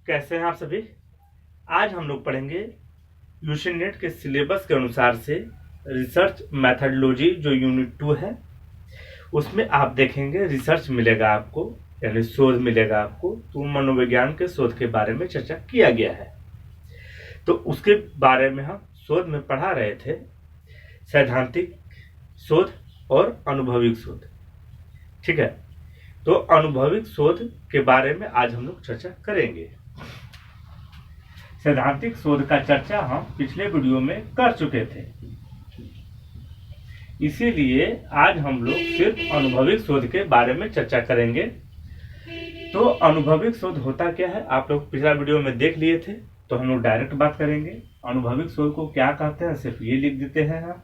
कैसे हैं आप सभी। आज हम लोग पढ़ेंगे यूजी नेट के सिलेबस के अनुसार से रिसर्च मैथडोलॉजी जो यूनिट 2 है, उसमें आप देखेंगे रिसर्च मिलेगा आपको, यानी शोध मिलेगा आपको। तो मनोविज्ञान के शोध के बारे में चर्चा किया गया है। तो उसके बारे में हम शोध में पढ़ा रहे थे सैद्धांतिक शोध और अनुभविक शोध। ठीक है, तो अनुभविक शोध के बारे में आज हम लोग चर्चा करेंगे। सैद्धांतिक शोध का चर्चा हम पिछले वीडियो में कर चुके थे, इसीलिए आज हम लोग सिर्फ अनुभविक शोध के बारे में चर्चा करेंगे। तो अनुभविक शोध होता क्या है, आप लोग पिछला वीडियो में देख लिए थे, तो हम लोग डायरेक्ट बात करेंगे। अनुभविक शोध को क्या कहते हैं, सिर्फ ये लिख देते हैं हम।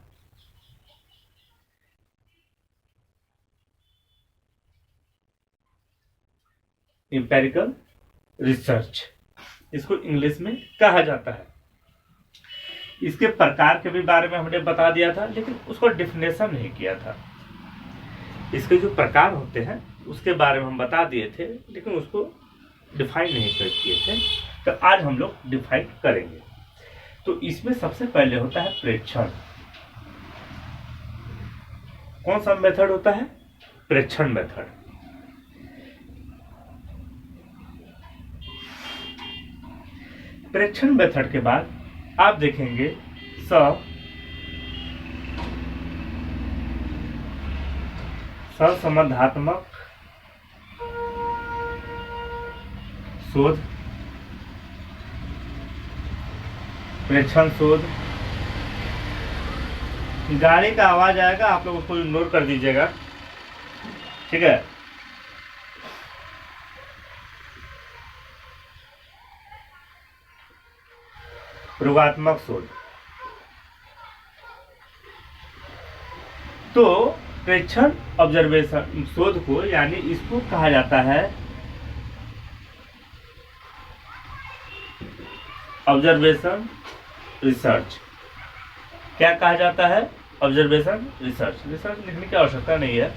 इंपेरिकल रिसर्च इसको इंग्लिश में कहा जाता है। इसके प्रकार के भी बारे में हमने बता दिया था, लेकिन उसको डिफिनेशन नहीं किया था। इसके जो प्रकार होते हैं उसके बारे में हम बता दिए थे, लेकिन उसको डिफाइन नहीं कर किए थे। तो आज हम लोग डिफाइन करेंगे। तो इसमें सबसे पहले होता है प्रेक्षण। कौन सा मेथड होता है? प्रेक्षण मेथड। प्रेक्षण मेथड के बाद आप देखेंगे सहसंबंधात्मक शोध, प्रेक्षण शोध। गाड़ी का आवाज आएगा, आप लोग उसको इग्नोर कर दीजिएगा, ठीक है। प्रयोगात्मक शोध। तो प्रेक्षण ऑब्जर्वेशन शोध को, यानी इसको कहा जाता है ऑब्जर्वेशन रिसर्च। क्या कहा जाता है? Observation research. रिसर्च लिखने की आवश्यकता नहीं है,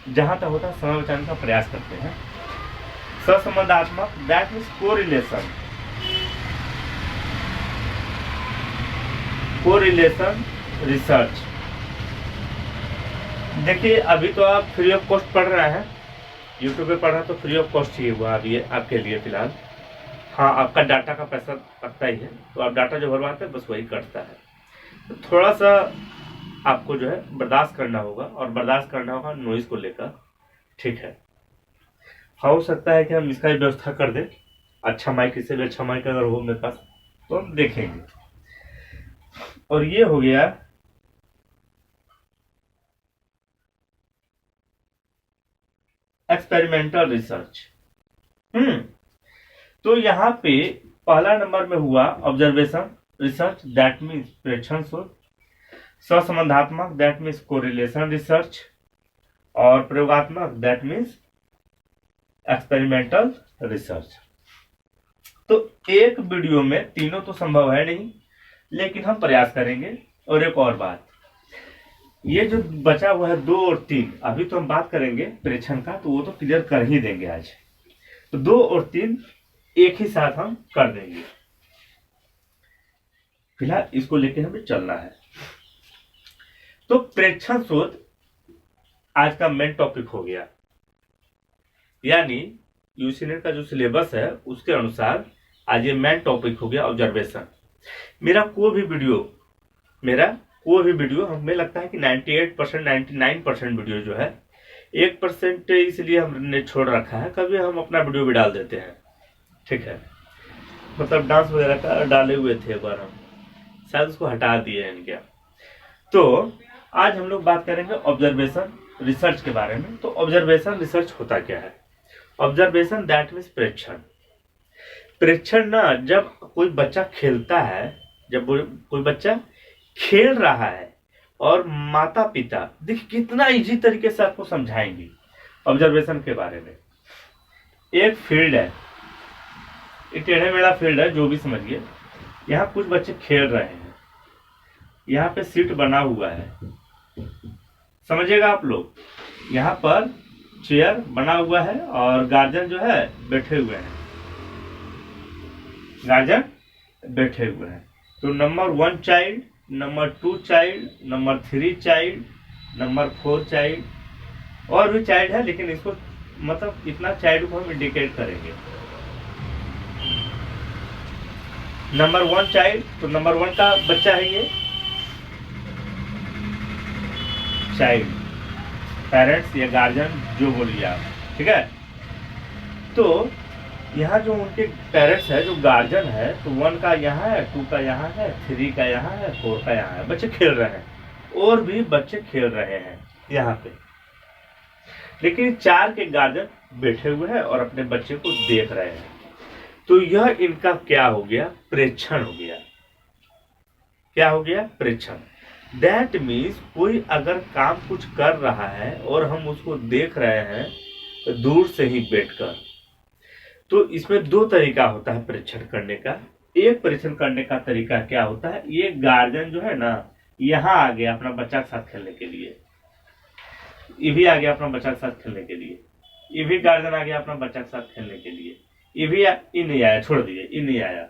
जहां तक होता है समय बचाने का प्रयास करते हैं। सहसंबंधात्मक, that means correlation. Correlation research. देखिए, अभी तो आप फ्री ऑफ कॉस्ट पढ़ रहे हैं, यूट्यूब पे पढ़ रहे हैं, तो फ्री ऑफ कॉस्ट ही हुआ अभी आपके लिए फिलहाल। हाँ, आपका डाटा का पैसा कटता ही है, तो आप डाटा जो भरवाते हैं बस वही कटता है। तो थोड़ा सा आपको जो है बर्दाश्त करना होगा, और बर्दाश्त करना होगा नॉइज को लेकर, ठीक है। हो सकता है कि हम इसका व्यवस्था कर दें, अच्छा माइक, इससे भी अच्छा माइक अगर हो मेरे पास तो हम देखेंगे। और ये हो गया एक्सपेरिमेंटल रिसर्च। तो यहाँ पे पहला नंबर में हुआ ऑब्जर्वेशन रिसर्च, दैट मीन्स प्रेक्षण शोध। सहसंबंधात्मक, दैट मीन्स कोरिलेशन रिसर्च। और प्रयोगात्मक, दैट मीन्स एक्सपेरिमेंटल रिसर्च। तो एक वीडियो में तीनों तो संभव है नहीं, लेकिन हम प्रयास करेंगे। और एक और बात, ये जो बचा हुआ है 2 और 3, अभी तो हम बात करेंगे प्रेक्षण का, तो वो तो क्लियर कर ही देंगे आज। तो 2 और 3 एक ही साथ हम कर देंगे। फिलहाल इसको लेके हमें चलना है। तो प्रेक्षण शोध आज का मेन टॉपिक हो गया, यानी यूजी नेट का जो सिलेबस है उसके अनुसार आज ये मेन टॉपिक हो गया ऑब्जर्वेशन। मेरा कोई भी वीडियो हमें लगता है कि 98% 99% वीडियो जो है, 1% इसलिए हमने छोड़ रखा है, कभी हम अपना वीडियो भी डाल देते हैं, ठीक है। मतलब डांस वगैरह का डाले हुए थे, एक बार हम शायद उसको हटा दिए हैं क्या। तो आज हम लोग बात करेंगे ऑब्जर्वेशन रिसर्च के बारे में। तो ऑब्जर्वेशन रिसर्च होता क्या है? ऑब्जर्वेशन दैट मीन्स प्रेक्षण। प्रेक्षण ना, जब कोई बच्चा खेलता है, जब कोई बच्चा खेल रहा है और माता पिता, देखिए कितना इजी तरीके से आपको समझाएंगे ऑब्जर्वेशन के बारे में। एक फील्ड है, एक टेढ़ा मेढ़ा फील्ड है, जो भी समझिए। यहाँ कुछ बच्चे खेल रहे हैं, यहाँ पे सीट बना हुआ है, समझिएगा आप लोग। यहाँ पर चेयर बना हुआ है और गार्जियन जो है बैठे हुए हैं। गार्जियन बैठे हुए हैं। तो number 1 child, number 2 child, number 3 child, number 4 child, और भी चाइल्ड है लेकिन इसको मतलब इतना चाइल्ड को हम इंडिकेट करेंगे। नंबर 1 चाइल्ड, तो नंबर 1 का बच्चा है ये चाइल्ड, पेरेंट्स या गार्जियन जो बोलिए आप, ठीक है। तो यहाँ जो उनके पेरेंट्स है, जो गार्जियन है, तो 1 का यहाँ है, 2 का यहाँ है, 3 का यहाँ है, 4 का यहाँ है। बच्चे खेल रहे हैं, और भी बच्चे खेल रहे हैं यहाँ पे, लेकिन 4 के गार्जियन बैठे हुए हैं और अपने बच्चे को देख रहे हैं। तो यह इनका क्या हो गया, प्रेक्षण हो गया। क्या हो गया, प्रेक्षण। दैट मीन्स कोई अगर काम कुछ कर रहा है और हम उसको देख रहे हैं दूर से ही बैठकर, तो इसमें 2 तरीका होता है परीक्षण करने का। एक परीक्षण करने का तरीका क्या होता है, ये गार्जियन जो है ना, यहाँ आ गया अपना बच्चा के साथ खेलने के लिए, ये भी आ गया अपना बच्चा के साथ खेलने के लिए, ये भी गार्जियन आ गया अपना बच्चा के साथ खेलने के लिए, ये भी ये नहीं आया, छोड़ दिए, ये नहीं आया।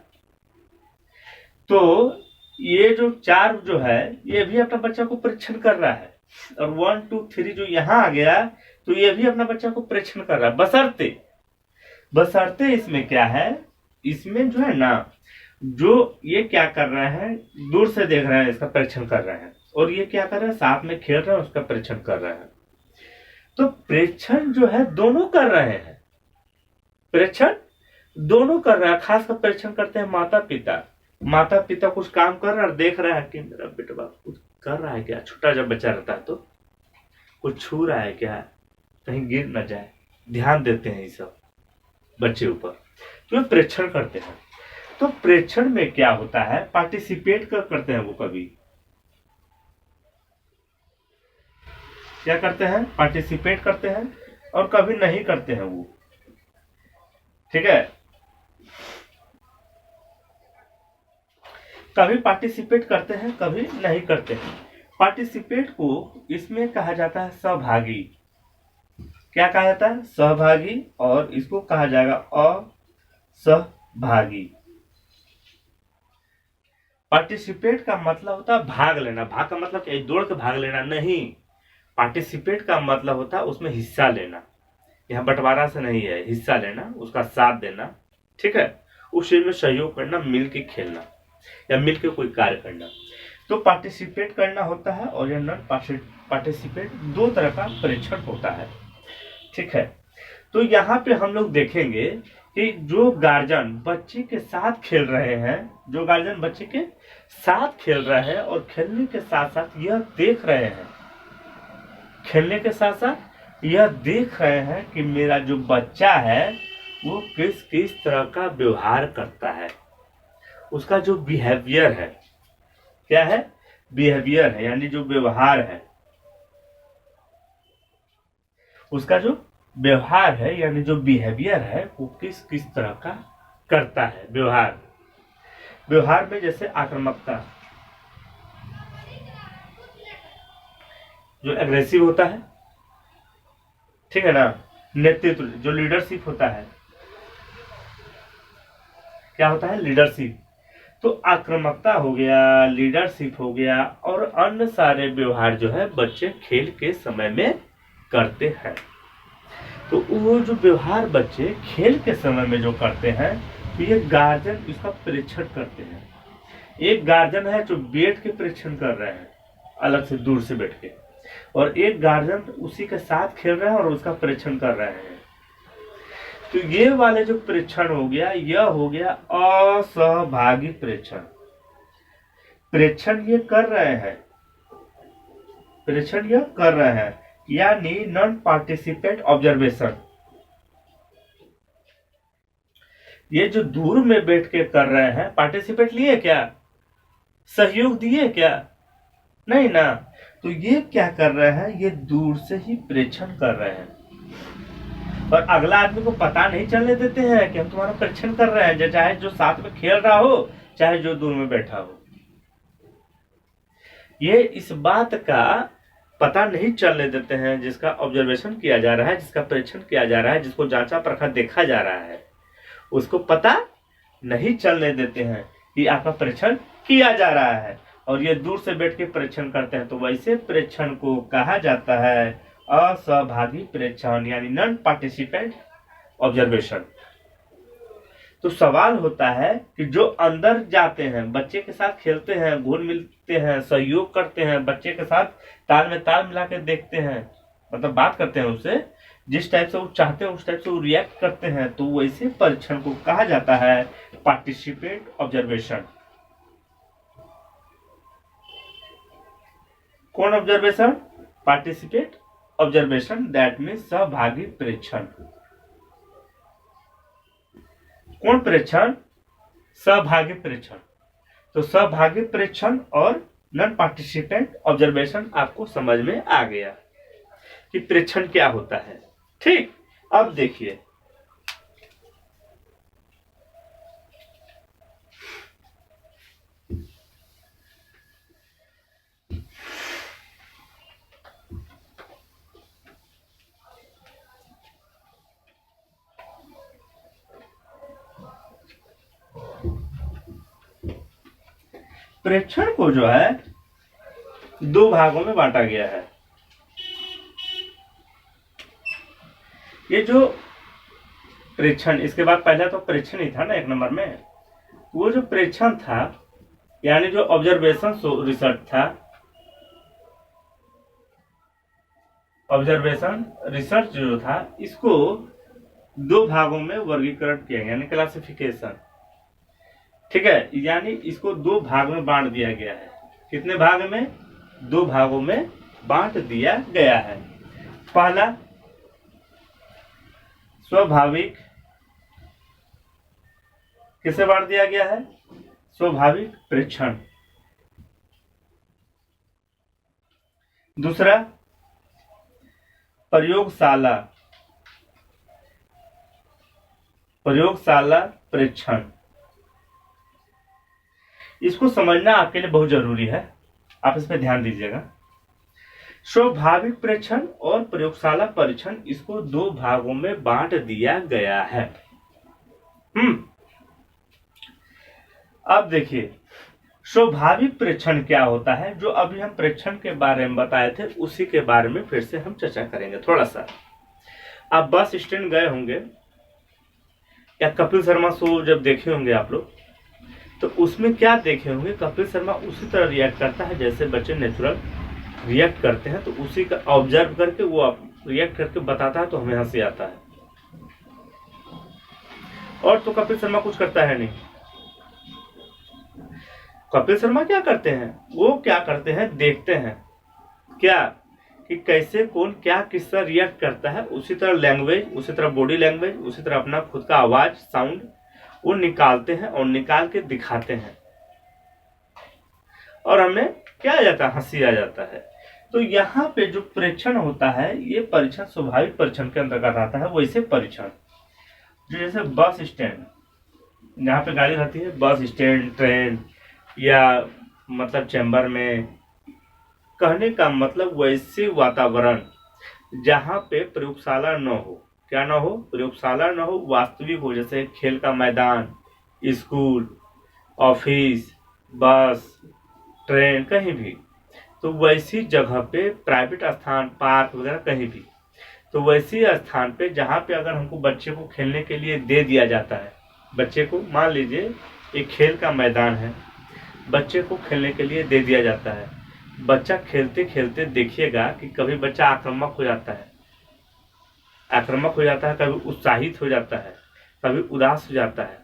तो ये जो 4 जो है ये भी अपना बच्चा को परीक्षण कर रहा है, और 1 2 3 जो यहाँ आ गया तो ये भी अपना बच्चा को परीक्षण कर रहा है, बशर्ते इसमें क्या है, इसमें जो है ना, जो ये क्या कर रहे हैं, दूर से देख रहे हैं, इसका परीक्षण कर रहे हैं, और ये क्या कर रहे हैं, साथ में खेल रहे हैं, उसका परीक्षण कर रहे हैं। तो परीक्षण जो है दोनों कर रहे हैं, परीक्षण दोनों कर रहे हैं। खासकर परीक्षण करते हैं माता पिता कुछ काम कर रहा है और देख रहा है कि मेरा बेटा कुछ कर रहा है क्या, छोटा जब बच्चा रहता है तो कुछ छू रहा है क्या, कहीं गिर न जाए, ध्यान देते हैं ये सब बच्चे ऊपर, तो प्रेक्षण करते हैं। तो प्रेक्षण में क्या होता है, पार्टिसिपेट करते हैं वो, कभी क्या करते हैं, पार्टिसिपेट करते हैं, और कभी नहीं करते हैं वो, ठीक है। कभी पार्टिसिपेट करते हैं, कभी नहीं करते हैं। पार्टिसिपेट को इसमें कहा जाता है सहभागी। क्या कहा जाता है, सहभागी, और इसको कहा जाएगा असहभागी। पार्टिसिपेट का मतलब होता है भाग लेना, भाग का मतलब क्या, दौड़ के भाग लेना नहीं, पार्टिसिपेट का मतलब होता है उसमें हिस्सा लेना। यहाँ बंटवारा से नहीं है, हिस्सा लेना, उसका साथ देना, ठीक है, उस चीज में सहयोग करना, मिल के खेलना या मिल के कोई कार्य करना। तो पार्टिसिपेट करना होता है, और नॉन पार्टिसिपेट, 2 तरह का परीक्षण होता है, ठीक है। तो यहाँ पे हम लोग देखेंगे कि जो गार्जियन बच्चे के साथ खेल रहे हैं, जो गार्जियन बच्चे के साथ खेल रहे हैं और खेलने के साथ साथ यह देख रहे हैं, खेलने के साथ साथ यह देख रहे हैं कि मेरा जो बच्चा है वो किस किस तरह का व्यवहार करता है, उसका जो बिहेवियर है, क्या है, बिहेवियर है, यानी जो व्यवहार है, उसका जो व्यवहार है यानी जो बिहेवियर है वो किस किस तरह का करता है। व्यवहार में जैसे आक्रामकता, जो एग्रेसिव होता है, ठीक है ना, नेतृत्व, जो लीडरशिप होता है, क्या होता है, लीडरशिप। तो आक्रामकता हो गया, लीडरशिप हो गया, और अन्य सारे व्यवहार जो है बच्चे खेल के समय में करते हैं। तो वो जो व्यवहार बच्चे खेल के समय में जो करते हैं, तो ये गार्जियन इसका परीक्षण करते हैं। एक गार्जियन है जो बैठ के परीक्षण कर रहे हैं, अलग से दूर से बैठ के, और एक गार्जियन उसी के साथ खेल रहे हैं और उसका परीक्षण कर रहे हैं। तो ये वाले जो परीक्षण हो गया, यह हो गया असहभागी परीक्षण। परीक्षण ये कर रहे हैं, परीक्षण यह कर रहे हैं, यानी नॉन पार्टिसिपेट ऑब्जर्वेशन। ये जो दूर में बैठ के कर रहे हैं, पार्टिसिपेट लिए क्या, सहयोग दिए क्या, नहीं ना। तो ये क्या कर रहे हैं, ये दूर से ही परीक्षण कर रहे हैं, और अगला आदमी को पता नहीं चलने देते हैं कि हम तुम्हारा परीक्षण कर रहे हैं, चाहे जो साथ में खेल रहा हो, चाहे जो दूर में बैठा हो। ये इस बात का पता नहीं चलने देते हैं, जिसका ऑब्जर्वेशन किया जा रहा है, जिसका परीक्षण किया जा रहा है, जिसको जांचा परखा देखा जा रहा है, उसको पता नहीं चलने देते हैं कि आपका परीक्षण किया जा रहा है, और ये दूर से बैठ के परीक्षण करते हैं, तो वैसे परीक्षण को कहा जाता है असहभागी परीक्षण, यानी नॉन पार्टिसिपेंट ऑब्जर्वेशन। तो सवाल होता है कि जो अंदर जाते हैं, बच्चे के साथ खेलते हैं, घुल मिलते हैं, सहयोग करते हैं, बच्चे के साथ ताल में ताल मिला के देखते हैं, मतलब बात करते हैं उससे, जिस टाइप से वो चाहते हैं उस टाइप से वो रिएक्ट करते हैं, तो वैसे परीक्षण को कहा जाता है पार्टिसिपेट ऑब्जर्वेशन। कौन observation? Participate observation, that means सहभागी परीक्षण। कौन परीक्षण? सहभागी परीक्षण। तो सहभागी परीक्षण और नॉन पार्टिसिपेंट ऑब्जर्वेशन आपको समझ में आ गया कि परीक्षण क्या होता है। ठीक, अब देखिए परीक्षण को जो है दो भागों में बांटा गया है। ये जो परीक्षण, इसके बाद पहले तो परीक्षण ही था ना एक नंबर में, वो जो परीक्षण था यानी जो ऑब्जर्वेशन रिसर्च था, ऑब्जर्वेशन रिसर्च जो था, इसको दो भागों में वर्गीकरण किया गया, यानी क्लासिफिकेशन। ठीक है, यानी इसको दो भाग में बांट दिया गया है। कितने भाग में? दो भागों में बांट दिया गया है। पहला स्वाभाविक, किसे बांट दिया गया है? स्वाभाविक परीक्षण। दूसरा प्रयोगशाला, प्रयोगशाला परीक्षण। इसको समझना आपके लिए बहुत जरूरी है, आप इस पर ध्यान दीजिएगा। स्वाभाविक परीक्षण और प्रयोगशाला परीक्षण, इसको दो भागों में बांट दिया गया है। अब देखिए स्वाभाविक परीक्षण क्या होता है, जो अभी हम परीक्षण के बारे में बताए थे उसी के बारे में फिर से हम चर्चा करेंगे थोड़ा सा। आप बस स्टैंड गए होंगे या कपिल शर्मा शो जब देखे होंगे आप लोग, तो उसमें क्या देखे होंगे, कपिल शर्मा उसी तरह रिएक्ट करता है जैसे बच्चे नेचुरल रिएक्ट करते हैं, तो उसी का ऑब्जर्व करके वो रिएक्ट करके बताता है, तो हमें हंसी आता है। और तो कपिल शर्मा कुछ करता है नहीं। कपिल शर्मा क्या करते हैं, वो क्या करते हैं, देखते हैं क्या कि कैसे कौन क्या किस तरह रिएक्ट करता है, उसी तरह लैंग्वेज, उसी तरह बॉडी लैंग्वेज, उसी तरह अपना खुद का आवाज साउंड वो निकालते हैं और निकाल के दिखाते हैं, और हमें क्या आ जाता है, हंसी आ जाता है। तो यहाँ पे जो परीक्षण होता है, ये परीक्षण स्वाभाविक परीक्षण के अंतर्गत आता है। वैसे परीक्षण जो जैसे बस स्टैंड, जहाँ पे गाड़ी रहती है, बस स्टैंड, ट्रेन या मतलब चैम्बर में, कहने का मतलब वैसे वातावरण जहाँ पे प्रयोगशाला न हो, क्या ना हो, प्रयोगशाला न हो, वास्तविक हो, जैसे खेल का मैदान, स्कूल, ऑफिस, बस, ट्रेन, कहीं भी, तो वैसी जगह पे, प्राइवेट स्थान, पार्क वगैरह कहीं भी, तो वैसी स्थान पे जहाँ पे अगर हमको बच्चे को खेलने के लिए दे दिया जाता है, बच्चे को मान लीजिए एक खेल का मैदान है, बच्चे को खेलने के लिए दे दिया जाता है, बच्चा खेलते खेलते देखिएगा कि कभी बच्चा आक्रामक हो जाता है, कभी उत्साहित हो जाता है, कभी उदास हो जाता है,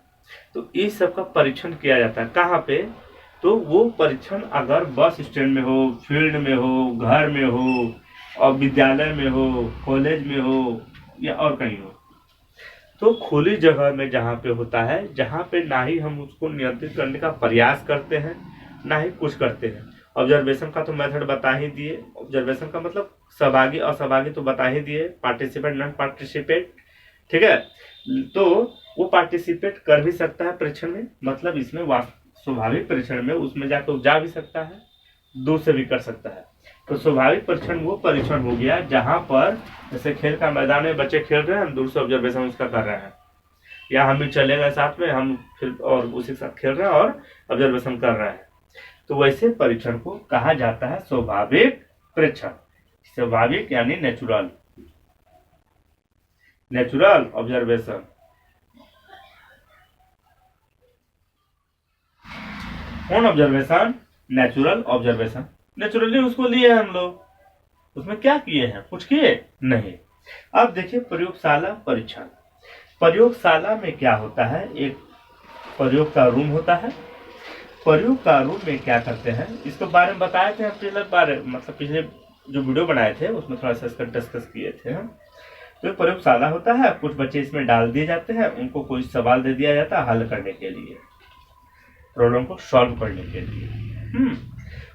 तो इस सब का परीक्षण किया जाता है। कहाँ पे? तो वो परीक्षण अगर बस स्टैंड में हो, फील्ड में हो, घर में हो, और विद्यालय में हो, कॉलेज में हो, या और कहीं हो, तो खुली जगह में जहाँ पे होता है, जहाँ पे ना ही हम उसको नियंत्रित करने का प्रयास करते हैं, ना ही कुछ करते हैं। ऑब्जर्वेशन का तो मेथड बता ही दिए, ऑब्जर्वेशन का मतलब सहभागी असहभागी तो बता ही दिए, पार्टिसिपेट नॉन पार्टिसिपेट, ठीक है। तो वो पार्टिसिपेट कर भी सकता है परीक्षण में, मतलब इसमें स्वाभाविक परीक्षण में उसमें जाकर जा भी सकता है, दूर से भी कर सकता है। तो स्वाभाविक परीक्षण वो परीक्षण हो गया जहां पर जैसे खेल का मैदान में बच्चे खेल रहे हैं, हम दूर से ऑब्जर्वेशन उसका कर रहे हैं, या हम भी चले गए साथ में, हम फिर और उसी के साथ खेल रहे हैं और ऑब्जर्वेशन कर रहे हैं। तो वैसे परीक्षण को कहा जाता है स्वाभाविक परीक्षण। स्वाभाविक यानी नेचुरल, नेचुरल ऑब्जर्वेशन। कौन ऑब्जर्वेशन? Natural observation. नेचुरली उसको लिए हम लोग, उसमें क्या किए हैं? कुछ किए नहीं। अब देखिए प्रयोगशाला परीक्षण। प्रयोगशाला में क्या होता है, एक प्रयोग का रूम होता है। प्रयोग का रूम में क्या करते हैं, इसके बारे में बताए थे हम पिछले जो वीडियो बनाए थे उसमें थोड़ा सा इसका डिस्कस किए थे हम। तो प्रयोगशाला होता है, कुछ बच्चे इसमें डाल दिए जाते हैं, उनको कोई सवाल दे दिया जाता है हल करने के लिए, प्रॉब्लम को सॉल्व करने के लिए।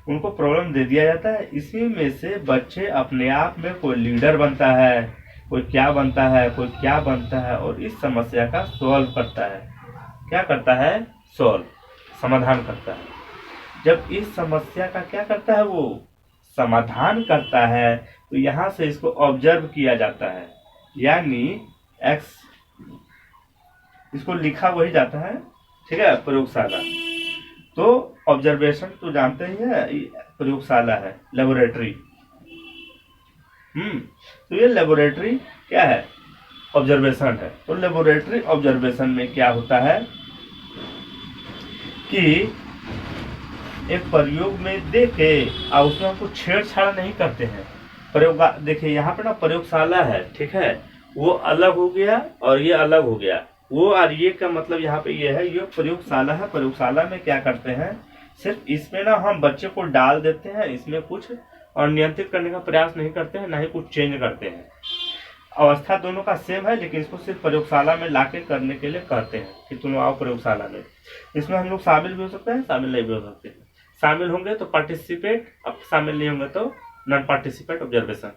उनको प्रॉब्लम दे दिया जाता है, इसी में से बच्चे अपने आप में कोई लीडर बनता है, कोई क्या बनता है, कोई क्या बनता है, और इस समस्या का सॉल्व करता है। क्या करता है? सॉल्व, समाधान करता है। जब इस समस्या का क्या करता है, वो समाधान करता है, तो यहां से इसको ऑब्जर्व किया जाता है, यानी एक्स, इसको लिखा वही जाता है, ठीक है, प्रयोगशाला। तो ऑब्जर्वेशन तो जानते ही है, प्रयोगशाला है, लेबोरेटरी। तो ये लेबोरेटरी क्या है? ऑब्जर्वेशन है। तो लेबोरेटरी ऑब्जर्वेशन में क्या होता है कि एक प्रयोग में देखे और उसमें हमको छेड़छाड़ नहीं करते हैं। प्रयोग देखिए यहाँ पे ना प्रयोगशाला है, ठीक है, वो अलग हो गया और ये अलग हो गया। वो और ये का मतलब यहाँ पे ये है, ये प्रयोगशाला है। प्रयोगशाला में क्या करते हैं, सिर्फ इसमें ना हम बच्चे को डाल देते हैं, इसमें कुछ और नियंत्रित करने का प्रयास नहीं करते हैं, ना ही कुछ चेंज करते हैं। अवस्था दोनों का सेम है, लेकिन इसको सिर्फ प्रयोगशाला में लाके करने के लिए कहते हैं कि तुम आओ प्रयोगशाला में। इसमें हम लोग शामिल भी हो सकते हैं, शामिल नहीं भी हो सकते हैं। शामिल होंगे तो पार्टिसिपेट, अब शामिल नहीं होंगे तो non participate observation.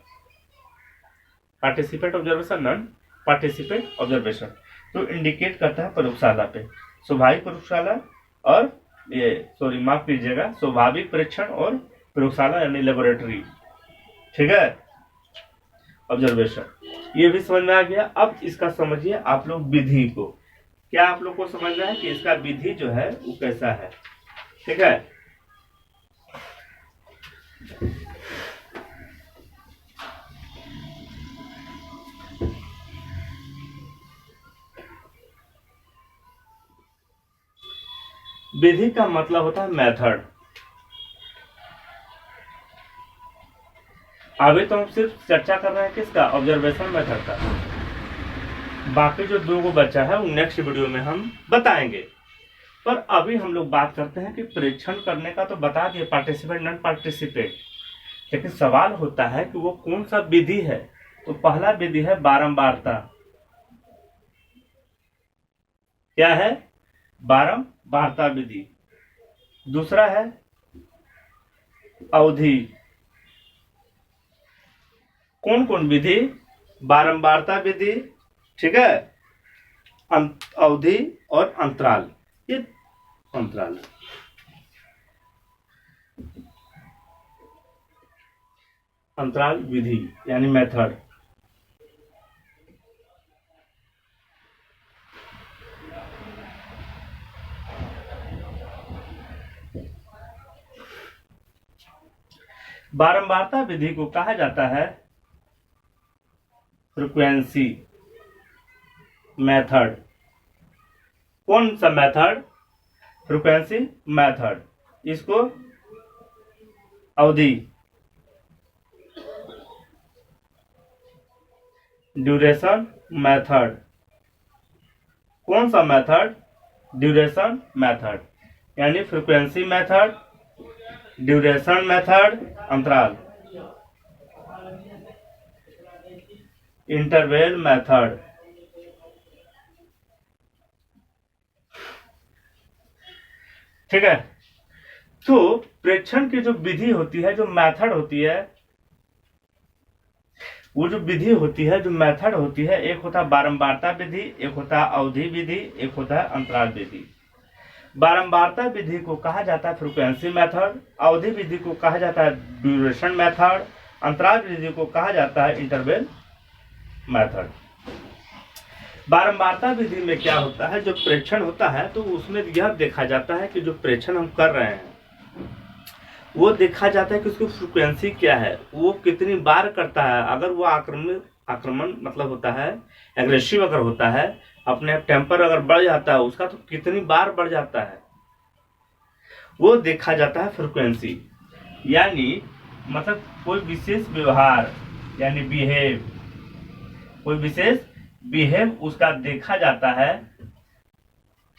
Participate observation, non participate observation. तो इंडिकेट करता है प्रयोगशाला पे, स्वाभाविक प्रयोगशाला और ये सॉरी माफ कीजिएगा, स्वाभाविक परीक्षण और प्रयोगशाला यानी लेबोरेटरी, ठीक है, ऑब्जर्वेशन। ये भी समझ में आ गया। अब इसका समझिए आप लोग विधि को। क्या आप लोग को समझना है कि इसका विधि जो है वो कैसा है, ठीक है। विधि का मतलब होता है मेथड। अभी तो हम सिर्फ चर्चा कर रहे हैं किसका, ऑब्जर्वेशन मेथड का। बाकी जो दो बच्चा है वो नेक्स्ट वीडियो में हम बताएंगे। पर अभी हम लोग बात करते हैं कि परीक्षण करने का तो बता दिए, पार्टिसिपेट नॉन पार्टिसिपेट, लेकिन सवाल होता है कि वो कौन सा विधि है। तो पहला विधि है बारंबारता। क्या है? बारंबारता विधि। दूसरा है अवधि। कौन कौन विधि? बारंबारता विधि, ठीक है, अवधि और अंतराल। ये अंतराल, अंतराल विधि यानी मेथड। बारंबारता विधि को कहा जाता है फ्रीक्वेंसी मेथड। कौन सा मेथड? Frequency method. इसको अवधि, ड्यूरेशन मेथड। कौन सा मेथड? ड्यूरेशन मेथड, यानी फ्रीक्वेंसी मेथड, ड्यूरेशन मेथड, अंतराल, इंटरवल मेथड। ठीक है। तो प्रेक्षण की जो विधि होती है, जो मेथड होती है, वो जो विधि होती है, जो मेथड होती है, एक होता है बारंबारता विधि, एक होता है अवधि विधि, एक होता है अंतराल विधि। बारंबारता विधि को कहा जाता है फ्रीक्वेंसी मेथड, अवधि विधि को कहा जाता है ड्यूरेशन मेथड, अंतराल विधि को कहा जाता है इंटरवल मेथड। बारंबारता विधि में क्या होता है, जो प्रेक्षण होता है तो उसमें यह देखा जाता है कि जो प्रेक्षण हम कर रहे हैं वो देखा जाता है कि उसकी फ्रीक्वेंसी क्या है, वो कितनी बार करता है। अगर वो आक्रमण मतलब होता है एग्रेसिव अगर होता है, अपने टेम्पर अगर बढ़ जाता है उसका, तो कितनी बार बढ़ जाता है वो देखा जाता है फ्रीक्वेंसी। यानी मतलब कोई विशेष व्यवहार यानी बिहेव, कोई विशेष बिहेव उसका देखा जाता है,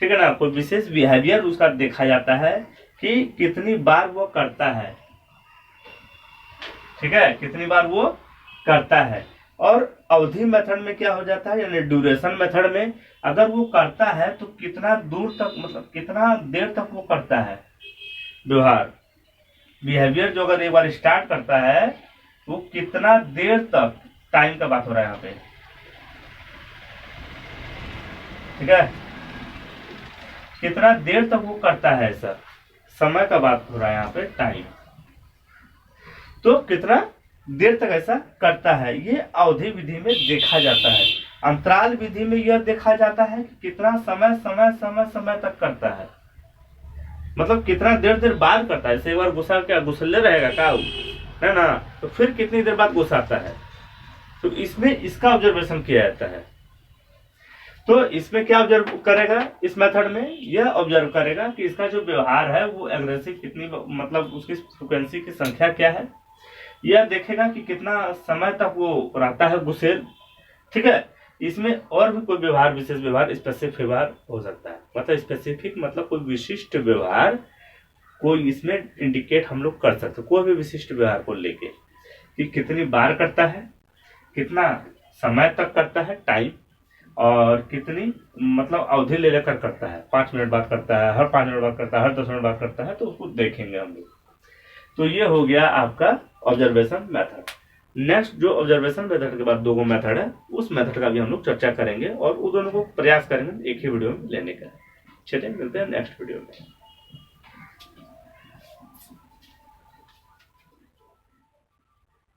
ठीक है ना, कोई विशेष बिहेवियर उसका देखा जाता है कि कितनी बार वो करता है, ठीक है, कितनी बार वो करता है। और अवधि मेथड में क्या हो जाता है, यानी ड्यूरेशन मेथड में अगर वो करता है तो कितना दूर तक, मतलब कितना देर तक वो करता है व्यवहार, बिहेवियर जो अगर एक बार स्टार्ट करता है वो कितना देर तक, टाइम का बात हो रहा है यहाँ पे, ठीक है, कितना देर तक वो करता है, ऐसा समय का बात हो रहा है यहाँ पे, टाइम, तो कितना देर तक ऐसा करता है ये अवधि विधि में देखा जाता है। अंतराल विधि में यह देखा जाता है कि कितना समय समय समय समय तक करता है, मतलब कितना देर देर बाद करता है। एक बार गुस्सा क्या गुस्सले रहेगा क्या है ना, तो फिर कितनी देर बाद गुस्साता है, तो इसमें इसका ऑब्जर्वेशन किया जाता है। तो इसमें क्या ऑब्जर्व करेगा, इस मेथड में यह ऑब्जर्व करेगा कि इसका जो व्यवहार है वो एग्रेसिव कितनी, मतलब उसकी फ्रिक्वेंसी की संख्या क्या है, यह देखेगा कि कितना समय तक वो रहता है गुस्सेल, ठीक है। इसमें और भी कोई व्यवहार, विशेष व्यवहार, स्पेसिफिक व्यवहार हो सकता है, मतलब स्पेसिफिक मतलब कोई विशिष्ट व्यवहार कोई इसमें इंडिकेट हम लोग कर सकते, कोई भी विशिष्ट व्यवहार को लेके कि कितनी बार करता है, कितना समय तक करता है टाइम, और कितनी मतलब अवधि ले लेकर करता है, 5 मिनट बाद करता है, हर 5 मिनट बाद करता है, हर 10 मिनट बाद करता है, तो उसको देखेंगे हम लोग। तो ये हो गया आपका ऑब्जर्वेशन मेथड। नेक्स्ट जो ऑब्जर्वेशन मेथड के बाद 2 मेथड है, उस मेथड का भी हम लोग चर्चा करेंगे और उन दोनों को प्रयास करेंगे एक ही वीडियो में लेने का। चलिए मिलते हैं नेक्स्ट वीडियो में।